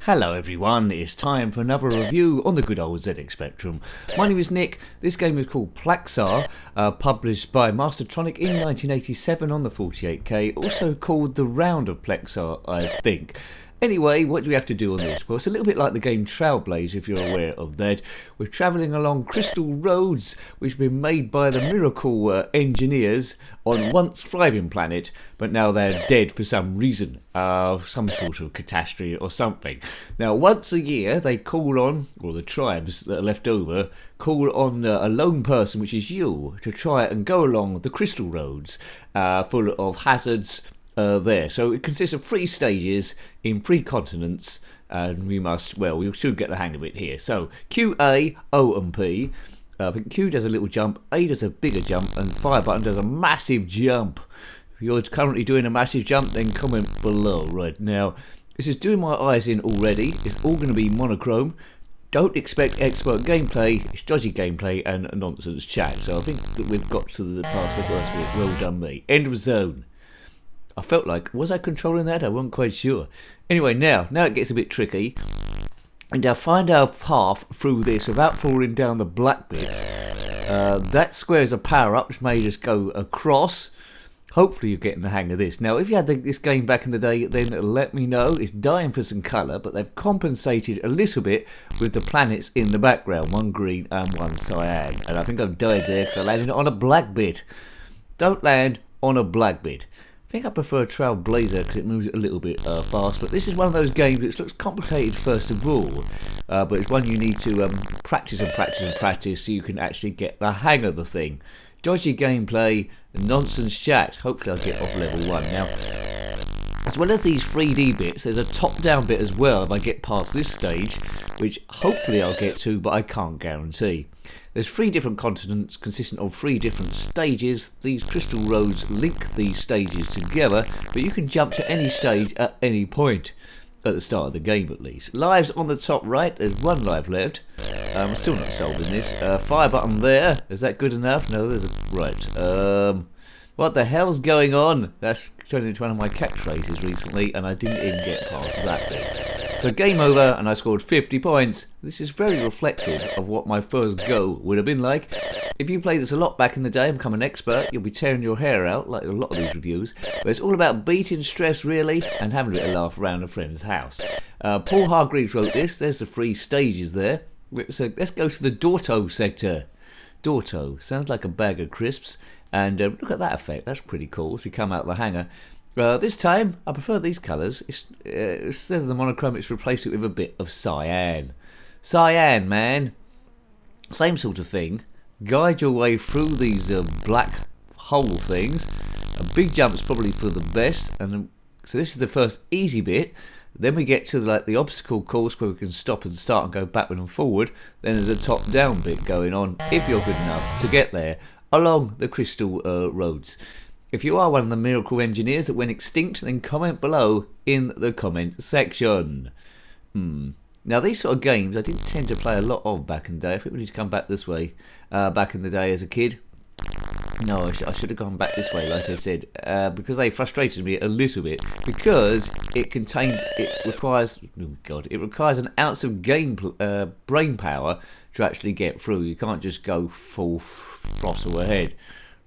Hello everyone, it's time for another review on the good old zxspectrum. My name is Nick. This game is called PLEXAR, published by Mastertronic in 1987 on the 48K, also called the Round of PLEXAR, I think. Anyway, what do we have to do on this? Well, it's a little bit like the game Trailblaze, if you're aware of that. We're travelling along crystal roads which have been made by the miracle engineers on once thriving planet, but now they're dead for some reason, some sort of catastrophe or something. Now, once a year they call on, or the tribes that are left over, call on a lone person, which is you, to try and go along the crystal roads full of hazards. There. So it consists of 3 stages in 3 continents, and we should get the hang of it here. So Q, A, O and P. I think Q does a little jump, A does a bigger jump, and fire button does a massive jump. If you're currently doing a massive jump, then comment below. Right now, this is doing my eyes in already. It's all going to be monochrome. Don't expect expert gameplay, it's dodgy gameplay and nonsense chat. So I think that we've got to the past the first bit. Well done me. End of zone. I felt like, was I controlling that? I wasn't quite sure. Anyway, now it gets a bit tricky. And now find our path through this without falling down the black bits. That square is a power-up which made us go across. Hopefully you're getting the hang of this. Now, if you had this game back in the day, then let me know. It's dying for some colour, but they've compensated a little bit with the planets in the background. One green and one cyan. And I think I've died there because I landed on a black bit. Don't land on a black bit. I think I prefer Trailblazer because it moves a little bit fast, but this is one of those games which looks complicated first of all, but it's one you need to practice and practice and practice so you can actually get the hang of the thing. Dodgy gameplay, nonsense chat. Hopefully I'll get off level 1 now. As well as these 3D bits, there's a top-down bit as well if I get past this stage, which hopefully I'll get to, but I can't guarantee. There's 3 different continents consisting of 3 different stages. These crystal roads link these stages together, but you can jump to any stage at any point, at the start of the game at least. Lives on the top right, there's 1 life left. I'm still not solving this. Fire button there, is that good enough? No, there's a... right. What the hell's going on? That's turned into one of my catchphrases recently, and I didn't even get past that bit. So game over, and I scored 50 points. This is very reflective of what my first go would have been like. If you played this a lot back in the day and become an expert, you'll be tearing your hair out, like a lot of these reviews. But it's all about beating stress, really, and having a little laugh around a friend's house. Paul Hargreaves wrote this. There's the 3 stages there. So let's go to the Doorto Sector. Doorto, sounds like a bag of crisps. And look at that effect, that's pretty cool as we come out of the hangar. This time, I prefer these colours. Instead of the monochrome, it's replaced it with a bit of cyan. Cyan, man. Same sort of thing. Guide your way through these black hole things. A big jump's probably for the best. And so this is the first easy bit. Then we get to the obstacle course where we can stop and start and go backward and forward. Then there's a top-down bit going on, if you're good enough to get there, along the crystal roads. If you are one of the miracle engineers that went extinct, then comment below in the comment section. Now these sort of games I didn't tend to play a lot of back in the day. I think we need to come back this way. Back in the day as a kid. No, I should have gone back this way, like I said, because they frustrated me a little bit. Because it requires an ounce of brain power to actually get through. You can't just go full throttle ahead.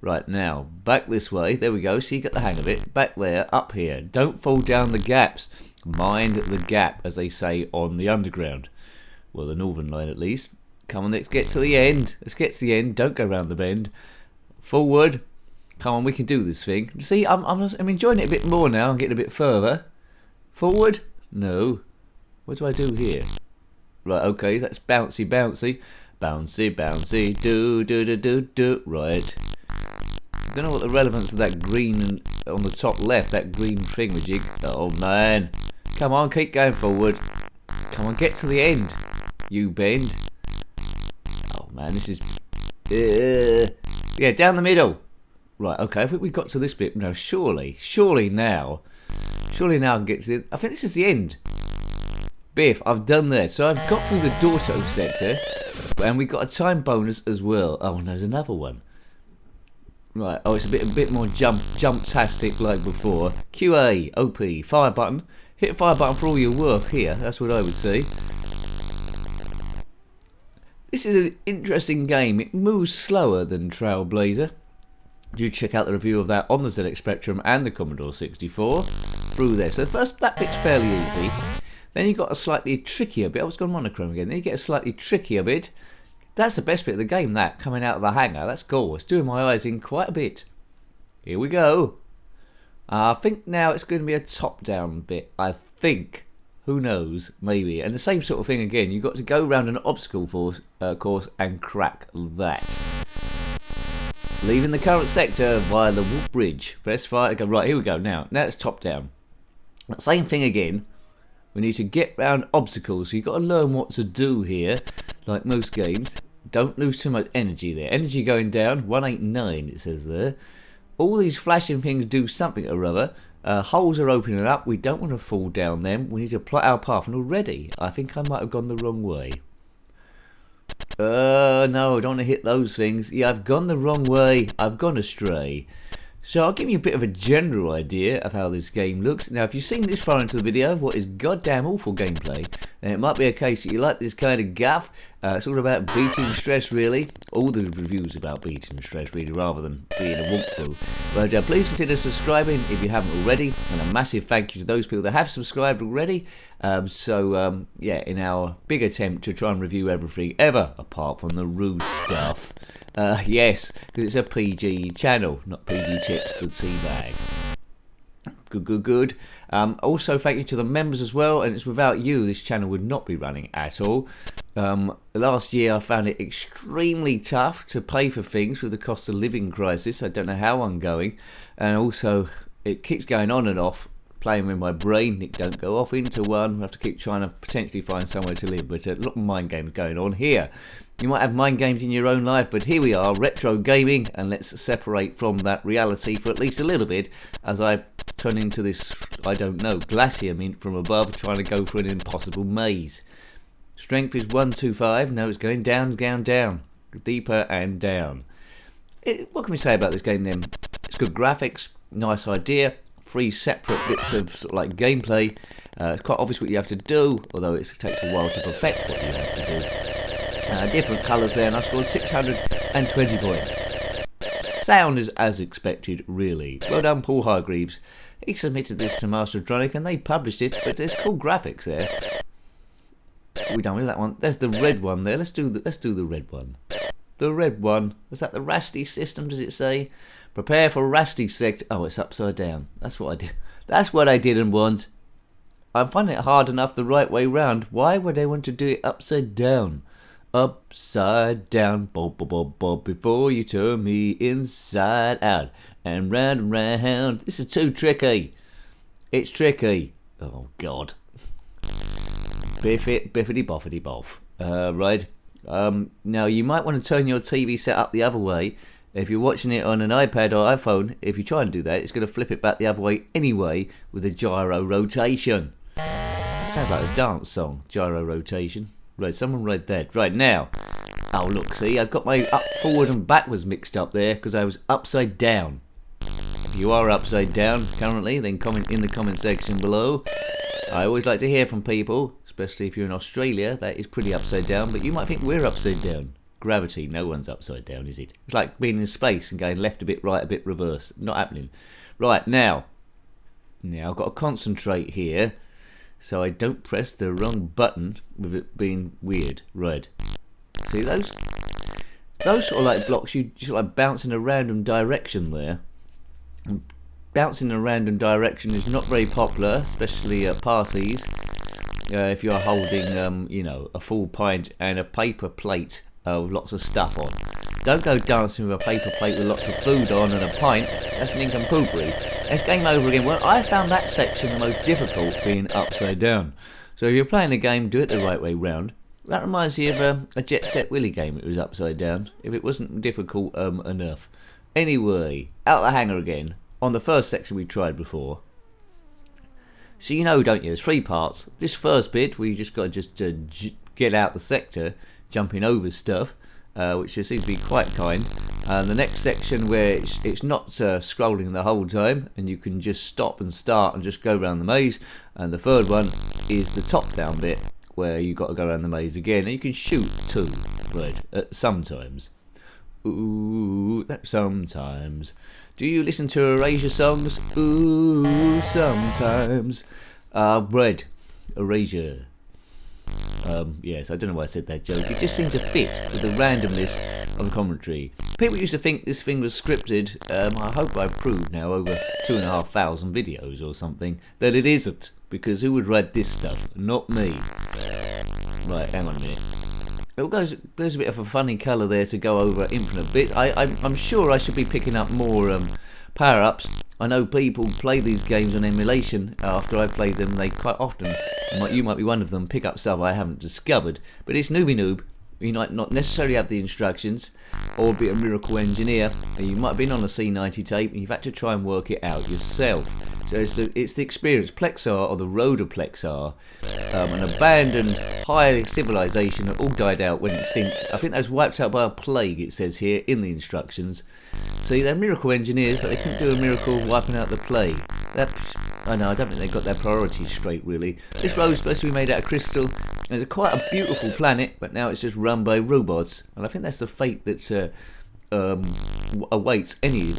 Right now, back this way. There we go. So you get the hang of it. Back there, up here. Don't fall down the gaps. Mind the gap, as they say on the underground. Well, the northern line at least. Come on, let's get to the end. Let's get to the end. Don't go round the bend. Forward. Come on, we can do this thing. See, I'm enjoying it a bit more now. I'm getting a bit further. Forward. No. What do I do here? Right, okay, that's bouncy, bouncy. Bouncy, bouncy. Do, do, do, do, do. Right. I don't know what the relevance of that green on the top left, that green thingamajig. Oh, man. Come on, keep going forward. Come on, get to the end. You bend. Oh, man, this is... yeah, down the middle. Right, okay, I think we got to this bit. No, surely now I can get to the... I think this is the end. Biff, I've done that. So I've got through the Doorto Sector, and we got a time bonus as well. Oh, and there's another one. Right, oh, it's a bit more jump-tastic like before. QA, OP, fire button. Hit fire button for all your worth here, that's what I would say. This is an interesting game. It moves slower than Trailblazer. Do check out the review of that on the ZxSpectrum and the Commodore 64 through there. So first, that bit's fairly easy. Then you got a slightly trickier bit. I was going monochrome again. Then you get a slightly trickier bit. That's the best bit of the game, that, coming out of the hangar. That's cool. It's doing my eyes in quite a bit. Here we go. I think now it's going to be a top-down bit. I think. Who knows? Maybe. And the same sort of thing again. You've got to go around an obstacle course and crack that. Leaving the current sector via the Wolf Bridge. Press fire to go. Right, here we go. Now it's top-down. Same thing again. We need to get around obstacles. So you've got to learn what to do here. Like most games. Don't lose too much energy there. Energy going down. 189 it says there. All these flashing things do something or other. Holes are opening up. We don't want to fall down them. We need to plot our path. And already, I think I might have gone the wrong way. No, I don't want to hit those things. Yeah, I've gone the wrong way. I've gone astray. So I'll give you a bit of a general idea of how this game looks. Now, if you've seen this far into the video of what is goddamn awful gameplay, then it might be a case that you like this kind of guff. It's all about beating stress, really. All the reviews about beating stress, really, rather than being a walkthrough. But please consider subscribing if you haven't already. And a massive thank you to those people that have subscribed already. Yeah, in our big attempt to try and review everything ever, apart from the rude stuff. Yes, because it's a PG channel, not PG Chips with Teabag. Good. Also, thank you to the members as well, and it's without you this channel would not be running at all. Last year I found it extremely tough to pay for things with the cost of living crisis. I don't know how I'm going, and also it keeps going on and off, playing with my brain. It don't go off into one. I have to keep trying to potentially find somewhere to live, but a lot of mind games going on here. You might have mind games in your own life, but here we are, retro gaming, and let's separate from that reality for at least a little bit as I turn into this, I don't know, glacier mint from above, trying to go through an impossible maze. Strength is 125. No, it's going down, deeper and down. What can we say about this game then? It's good graphics, nice idea, 3 separate bits of sort of like gameplay. It's quite obvious what you have to do, although it takes a while to perfect what you have to do. Different colours there, and I scored 620 points. Sound is as expected, really. Well done, Paul Hargreaves. He submitted this to Mastertronic and they published it, but there's cool graphics there. We're done with that one. There's the red one there. Let's do the red one. The red one. Was that the Rasty system, does it say? Prepare for Rasty Sector. Oh, it's upside down. That's what I did. That's what I didn't want. I'm finding it hard enough the right way round. Why would I want to do it upside down? Upside down, bob, bob, bob, bob, before you turn me inside out and round and round. This is too tricky. It's tricky. Oh, God. Biff it, biffity boffity boff. Right. Now, you might want to turn your TV set up the other way. If you're watching it on an iPad or iPhone, if you try and do that, it's going to flip it back the other way anyway with a gyro rotation. It sounds like a dance song, gyro rotation. Right, someone read that. Right, now. Oh, look, see, I've got my up, forward and backwards mixed up there because I was upside down. If you are upside down currently, then comment in the comment section below. I always like to hear from people, especially if you're in Australia, that is pretty upside down, but you might think we're upside down. Gravity, no one's upside down, is it? It's like being in space and going left a bit, right a bit, reverse. Not happening. Right, now I've got to concentrate here so I don't press the wrong button with it being weird. Right. See those? Those sort of like blocks, you sort of like bounce in a random direction there. And bouncing in a random direction is not very popular, especially at parties. If you're holding, you know, a full pint and a paper plate with lots of stuff on. Don't go dancing with a paper plate with lots of food on and a pint. That's an incomplete. It's game over again. Well, I found that section the most difficult, being upside down. So if you're playing a game, do it the right way round. That reminds me of a Jet Set Willy game. It was upside down. If it wasn't difficult enough. Anyway, out the hangar again. On the first section we tried before. So you know, don't you? There's 3 parts. This first bit, we just got to get out the sector, jumping over stuff. Which seems to be quite kind. And the next section where it's not scrolling the whole time, and you can just stop and start and just go around the maze. And the third one is the top down bit where you got to go around the maze again, and you can shoot too, Red, sometimes. Ooh, sometimes. Do you listen to Erasure songs? Ooh, sometimes. Red, Erasure. Yes, I don't know why I said that joke. It just seemed to fit with the randomness of the commentary. People used to think this thing was scripted. I hope I've proved now over 2,500 videos or something that it isn't, because who would read this stuff? Not me. Right, hang on a minute. There's a bit of a funny colour there to go over infinite bits. I'm sure I should be picking up more power-ups. I know people play these games on emulation. After I played them, they quite often, you might be one of them, pick up stuff I haven't discovered. But it's newbie noob. You might not necessarily have the instructions, or be a miracle engineer. You might have been on a C90 tape and you've had to try and work it out yourself. So it's the experience. Plexar, or the Road of Plexar, an abandoned high civilization that all died out when extinct. I think that was wiped out by a plague, it says here in the instructions. See, they're miracle engineers, but they couldn't do a miracle wiping out the plague. I don't think they got their priorities straight, really. This road's supposed to be made out of crystal. It's quite a beautiful planet, but now it's just run by robots. And I think that's the fate that's awaits any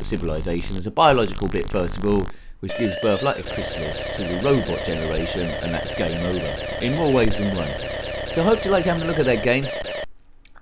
civilization. There's a biological bit, first of all, which gives birth, like a chrysalis, to the robot generation, and that's game over, in more ways than one. So I hope you like having a look at that game.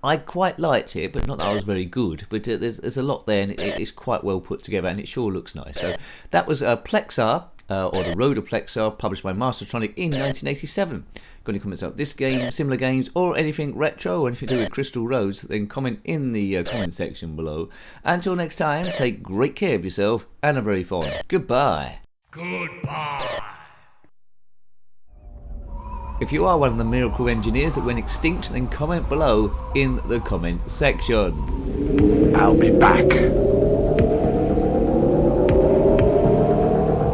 I quite liked it, but not that I was very good. But there's a lot there, and it's quite well put together, and it sure looks nice. So that was Plexar, or the Road of Plexar, published by Mastertronic in 1987. Got any comments about this game, similar games, or anything retro, or anything to do with Crystal Roads, then comment in the comment section below. Until next time, take great care of yourself, and a very fond goodbye. Goodbye. If you are one of the miracle engineers that went extinct, then comment below in the comment section. I'll be back.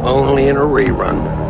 Only in a rerun.